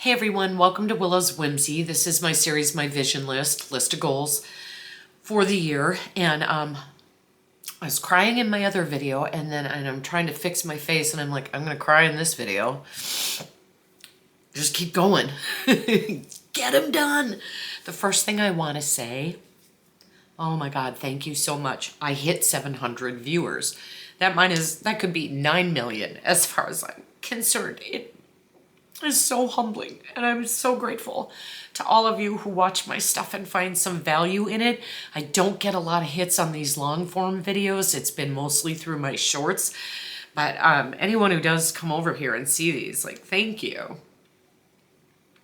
Hey everyone, welcome to Willow's Whimsy. This is my series, my vision list of goals for the year. And I was crying in my other video, and I'm trying to fix my face, and I'm like, I'm gonna cry in this video. Just keep going. Get them done. The first thing I want to say, oh my God, thank you so much. I hit 700 viewers. That could be 9 million as far as I'm concerned. It is so humbling, and I'm so grateful to all of you who watch my stuff and find some value in it. I don't get a lot of hits on these long form videos. It's been mostly through my shorts, but anyone who does come over here and see these, like, thank you.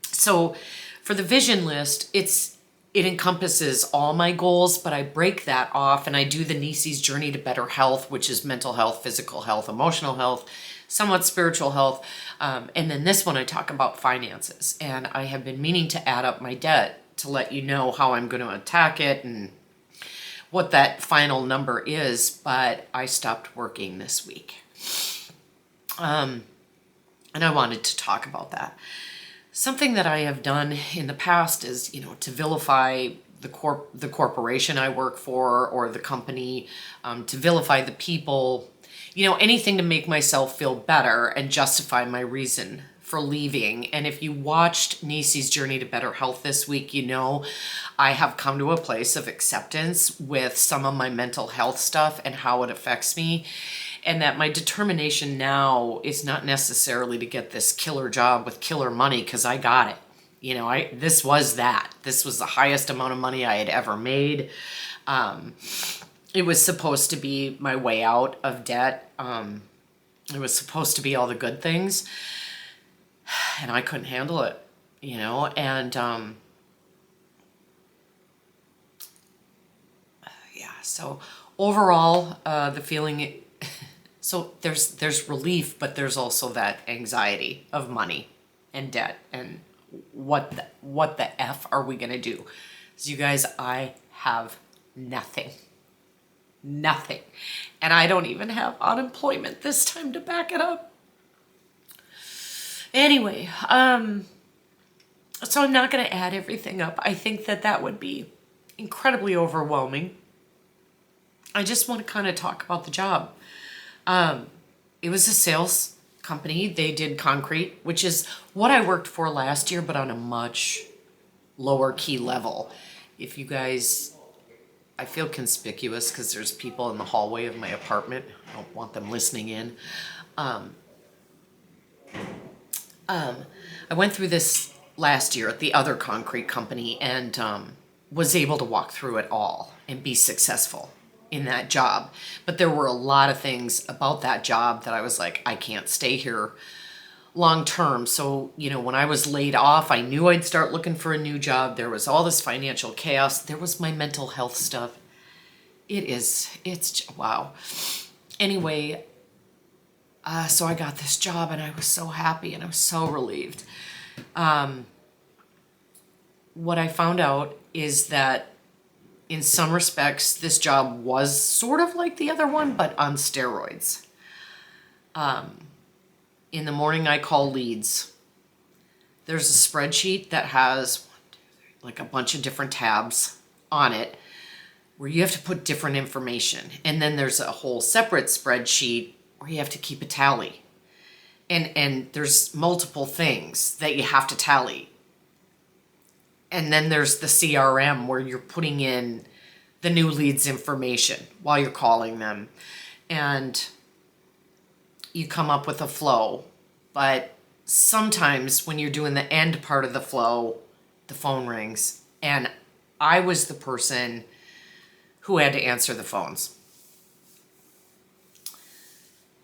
So for the vision list, it encompasses all my goals, but I break that off and I do the Niece's Journey to Better Health, which is mental health, physical health, emotional health, somewhat spiritual health. And then this one I talk about finances. And I have been meaning to add up my debt to let you know how I'm going to attack it and what that final number is. But I stopped working this week. And I wanted to talk about that. Something that I have done in the past is, to vilify the corporation I work for or the company, to vilify the people, anything to make myself feel better and justify my reason for leaving. And if you watched Niece's Journey to Better Health this week, I have come to a place of acceptance with some of my mental health stuff and how it affects me. And that my determination now is not necessarily to get this killer job with killer money, because I got it. This was that. This was the highest amount of money I had ever made. It was supposed to be my way out of debt. It was supposed to be all the good things. And I couldn't handle it, and so overall, the feeling... So there's relief, but there's also that anxiety of money and debt and what the F are we gonna do? So you guys, I have nothing. And I don't even have unemployment this time to back it up. Anyway, so I'm not gonna add everything up. I think that would be incredibly overwhelming. I just want to kind of talk about the job. It was a sales company. They did concrete, which is what I worked for last year, but on a much lower key level. If you guys, I feel conspicuous because there's people in the hallway of my apartment. I don't want them listening in. I went through this last year at the other concrete company and was able to walk through it all and be successful in that job. But there were a lot of things about that job that I was like, I can't stay here long term. So, when I was laid off, I knew I'd start looking for a new job. There was all this financial chaos. There was my mental health stuff. It's wow. Anyway, so I got this job and I was so happy and I was so relieved. What I found out is that in some respects, this job was sort of like the other one, but on steroids. In the morning, I call leads. There's a spreadsheet that has like a bunch of different tabs on it where you have to put different information. And then there's a whole separate spreadsheet where you have to keep a tally. And there's multiple things that you have to tally. And then there's the CRM where you're putting in the new leads information while you're calling them. And you come up with a flow. But sometimes when you're doing the end part of the flow, the phone rings. And I was the person who had to answer the phones.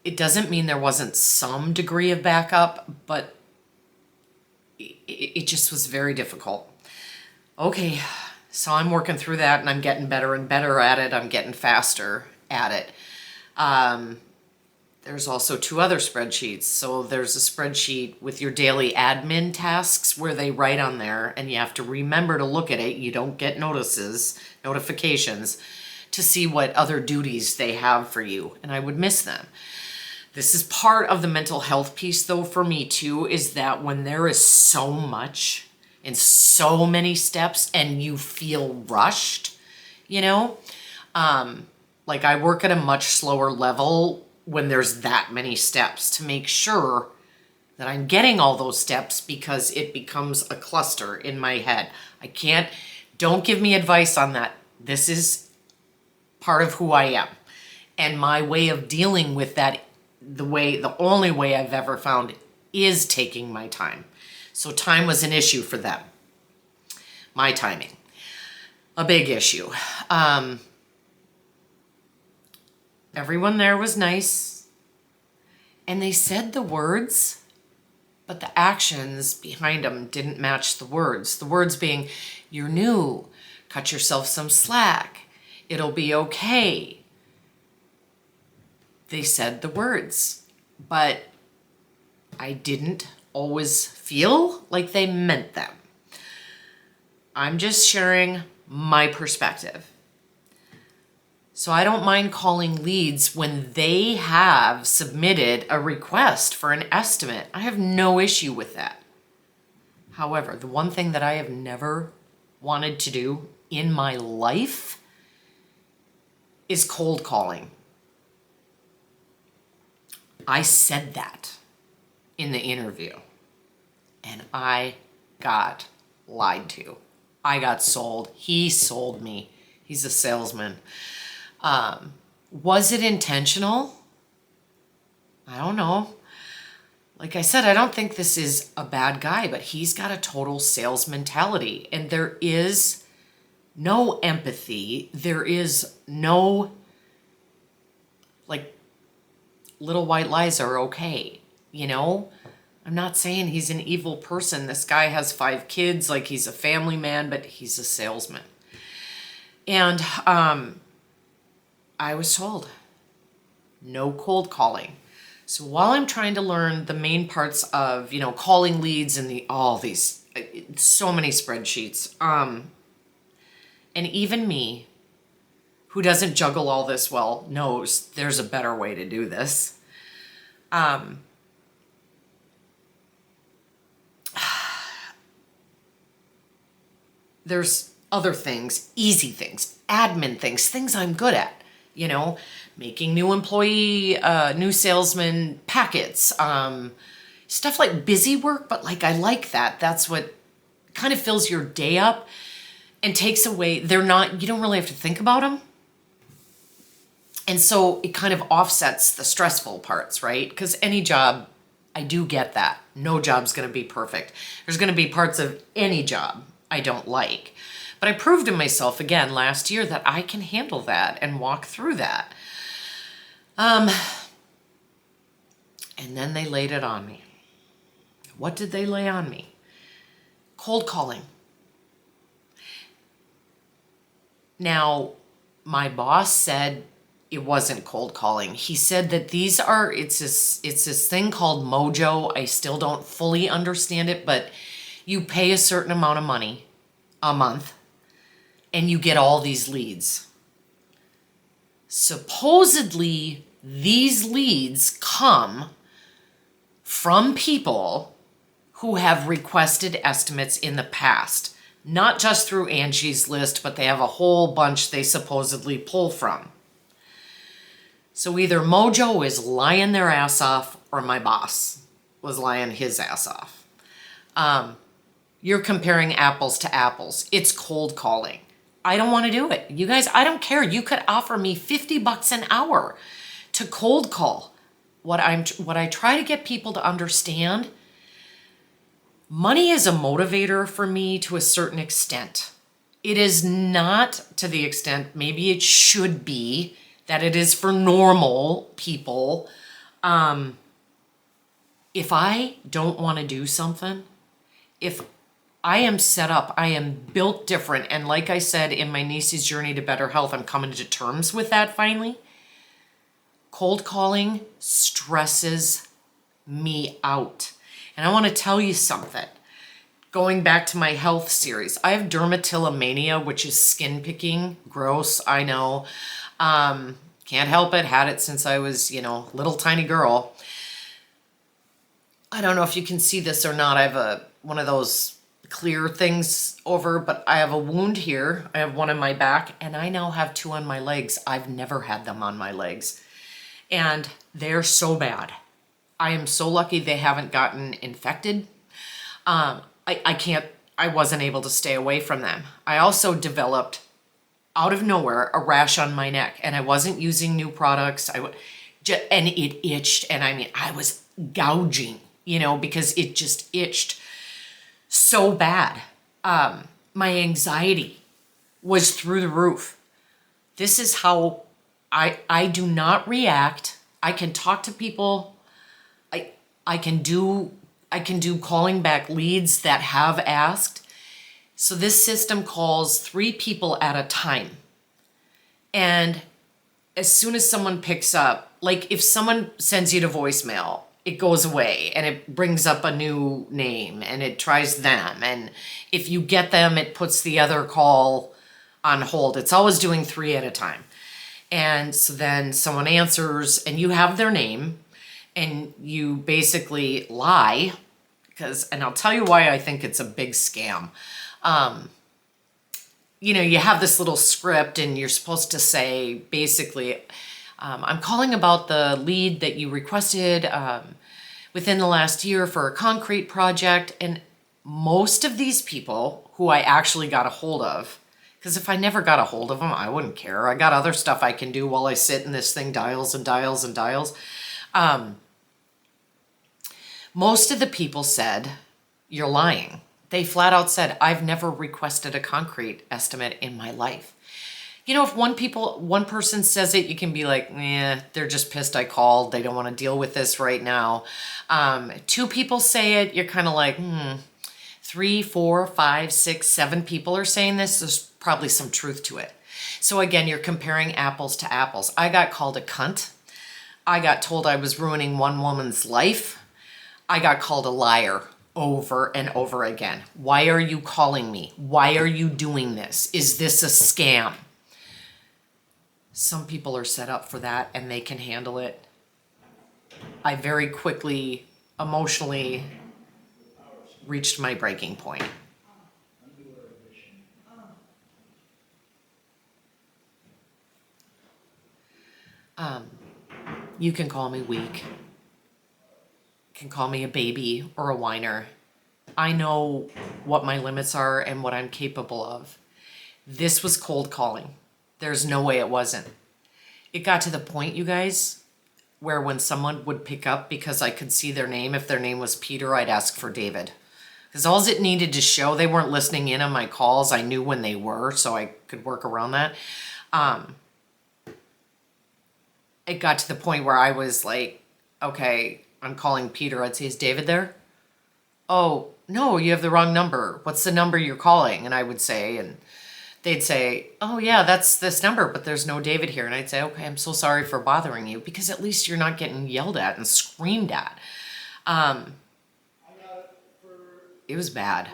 It doesn't mean there wasn't some degree of backup, but it just was very difficult. Okay, so I'm working through that and I'm getting better and better at it. I'm getting faster at it. There's also 2 other spreadsheets. So there's a spreadsheet with your daily admin tasks where they write on there and you have to remember to look at it. You don't get notifications to see what other duties they have for you. And I would miss them. This is part of the mental health piece though for me too, is that when there is so much and so many steps and you feel rushed, you know, like I work at a much slower level when there's that many steps to make sure that I'm getting all those steps, because it becomes a cluster in my head. Don't give me advice on that. This is part of who I am. And my way of dealing with that, the only way I've ever found is taking my time. So time was an issue for them. My timing, a big issue. Everyone there was nice, and they said the words, but the actions behind them didn't match the words. The words being, you're new, cut yourself some slack, it'll be okay. They said the words, but I didn't always feel like they meant them. I'm just sharing my perspective. So I don't mind calling leads when they have submitted a request for an estimate. I have no issue with that. However, the one thing that I have never wanted to do in my life is cold calling. I said that in the interview, and I got lied to. I got sold. He sold me. He's a salesman. Was it intentional? I don't know. Like I said, I don't think this is a bad guy, but he's got a total sales mentality, and there is no empathy. There is no, like, little white lies are okay, you know? I'm not saying he's an evil person. This guy has 5 kids, like he's a family man, but he's a salesman. And I was told no cold calling. So while I'm trying to learn the main parts of, you know, calling leads and all these, so many spreadsheets, and even me, who doesn't juggle all this well, knows there's a better way to do this. There's other things, easy things, admin things, things I'm good at, you know, making new employee, new salesman packets, stuff like busy work, but like, I like that. That's what kind of fills your day up and takes away, you don't really have to think about them. And so it kind of offsets the stressful parts, right? Because any job, I do get that. No job's going to be perfect. There's going to be parts of any job I don't like. But I proved to myself again last year that I can handle that and walk through that. And then they laid it on me. What did they lay on me? Cold calling. Now, my boss said it wasn't cold calling. He said that it's this thing called Mojo. I still don't fully understand it, but you pay a certain amount of money a month and you get all these leads. Supposedly, these leads come from people who have requested estimates in the past. Not just through Angie's List, but they have a whole bunch they supposedly pull from. So either Mojo is lying their ass off or my boss was lying his ass off. You're comparing apples to apples. It's cold calling. I don't want to do it. You guys, I don't care. You could offer me $50 an hour to cold call. What I try to get people to understand, money is a motivator for me to a certain extent. It is not to the extent maybe it should be that it is for normal people. If I don't want to do something, if I am set up, I am built different, and like I said in my niece's journey to better health, I'm coming to terms with that finally. Cold calling stresses me out. And I want to tell you something. Going back to my health series, I have dermatillomania, which is skin picking. Gross, I know. Can't help it. Had it since I was, little tiny girl. I don't know if you can see this or not. I have one of those clear things over, but I have a wound here. I have one on my back, and I now have 2 on my legs. I've never had them on my legs, and they're so bad. I am so lucky they haven't gotten infected. I wasn't able to stay away from them. I also developed, out of nowhere, a rash on my neck, and I wasn't using new products. And it itched, and I was gouging, because it just itched so bad. My anxiety was through the roof. This is how I do not react. I can talk to people. I can do calling back leads that have asked. So this system calls 3 people at a time. And as soon as someone picks up, like if someone sends you to voicemail, it goes away and it brings up a new name and it tries them. And if you get them, it puts the other call on hold. It's always doing 3 at a time. And so then someone answers and you have their name and you basically lie and I'll tell you why I think it's a big scam. You have this little script and you're supposed to say basically, I'm calling about the lead that you requested within the last year for a concrete project. And most of these people who I actually got a hold of, because if I never got a hold of them, I wouldn't care. I got other stuff I can do while I sit and this thing dials and dials and dials. Most of the people said, you're lying. They flat out said, I've never requested a concrete estimate in my life. If one person says it, you can be like, they're just pissed I called. They don't want to deal with this right now. 2 people say it, you're kind of like, 3, 4, 5, 6, 7 people are saying this. There's probably some truth to it. So again, you're comparing apples to apples. I got called a cunt. I got told I was ruining one woman's life. I got called a liar over and over again. Why are you calling me? Why are you doing this? Is this a scam? Some people are set up for that and they can handle it. I very quickly, emotionally reached my breaking point. You can call me weak. Can call me a baby or a whiner. I know what my limits are and what I'm capable of. This was cold calling. There's no way it wasn't. It got to the point, you guys, where when someone would pick up because I could see their name, if their name was Peter, I'd ask for David. Because all it needed to show, they weren't listening in on my calls. I knew when they were, so I could work around that. It got to the point where I was like, okay, I'm calling Peter. I'd say, is David there? Oh, no, you have the wrong number. What's the number you're calling? And I would say, and they'd say, oh yeah, that's this number, but there's no David here. And I'd say, okay, I'm so sorry for bothering you, because at least you're not getting yelled at and screamed at. It was bad.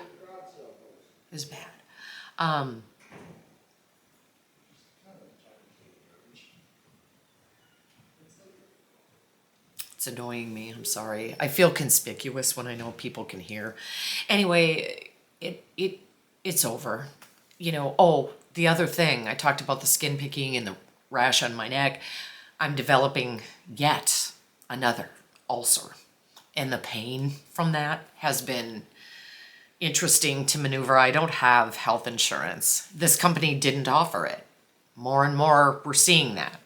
It was bad. It's annoying me. I'm sorry. I feel conspicuous when I know people can hear. Anyway, it's over. The other thing, I talked about the skin picking and the rash on my neck. I'm developing yet another ulcer. And the pain from that has been interesting to maneuver. I don't have health insurance. This company didn't offer it. More and more, we're seeing that.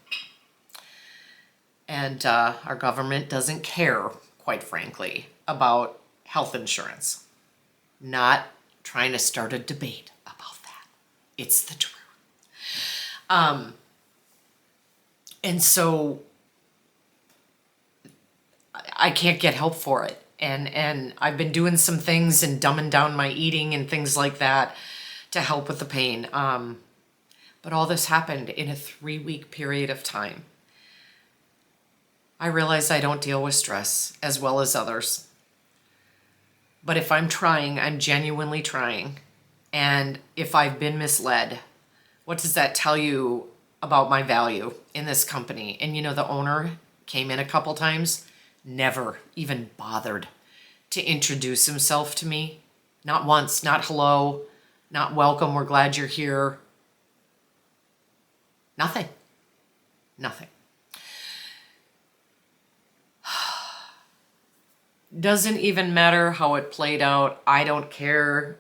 And our government doesn't care, quite frankly, about health insurance. Not trying to start a debate about that. It's the truth. And so I can't get help for it. And I've been doing some things and dumbing down my eating and things like that to help with the pain. But all this happened in a 3-week period of time. I realize I don't deal with stress as well as others. But if I'm trying, I'm genuinely trying. And if I've been misled, what does that tell you about my value in this company. And you know, the owner came in a couple times, never even bothered to introduce himself to me. Not once, not hello, not welcome, we're glad you're here. Nothing. Nothing. Doesn't even matter how it played out. I don't care.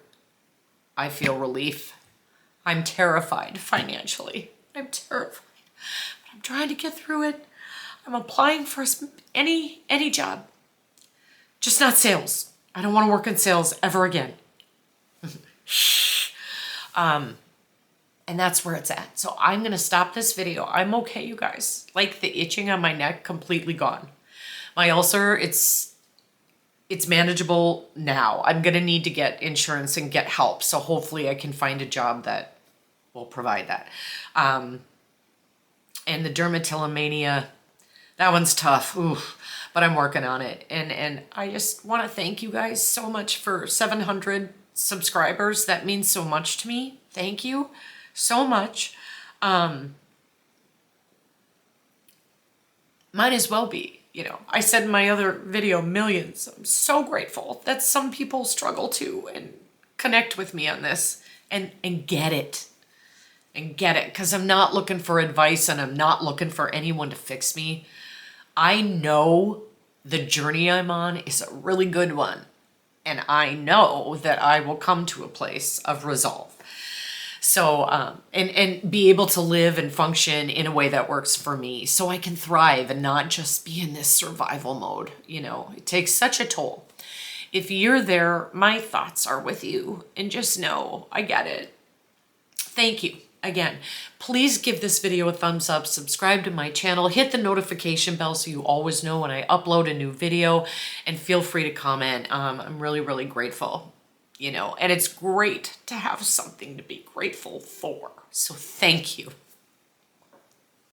I feel relief. I'm terrified financially. I'm terrified. But I'm trying to get through it. I'm applying for any job. Just not sales. I don't want to work in sales ever again. And that's where it's at. So I'm going to stop this video. I'm okay, you guys. Like the itching on my neck, completely gone. My ulcer, it's manageable now. I'm going to need to get insurance and get help. So hopefully I can find a job that will provide that. And the dermatillomania, that one's tough. Ooh, but I'm working on it. And I just want to thank you guys so much for 700 subscribers. That means so much to me. Thank you so much. Might as well be, you know. I said in my other video, millions. I'm so grateful that some people struggle to and connect with me on this and get it. And get it, because I'm not looking for advice and I'm not looking for anyone to fix me. I know the journey I'm on is a really good one. And I know that I will come to a place of resolve. So, and be able to live and function in a way that works for me so I can thrive and not just be in this survival mode. You know, it takes such a toll. If you're there, my thoughts are with you, and just know I get it. Thank you. Again, please give this video a thumbs up, subscribe to my channel, hit the notification bell so you always know when I upload a new video, and feel free to comment. I'm really, really grateful, you know, and it's great to have something to be grateful for. So thank you.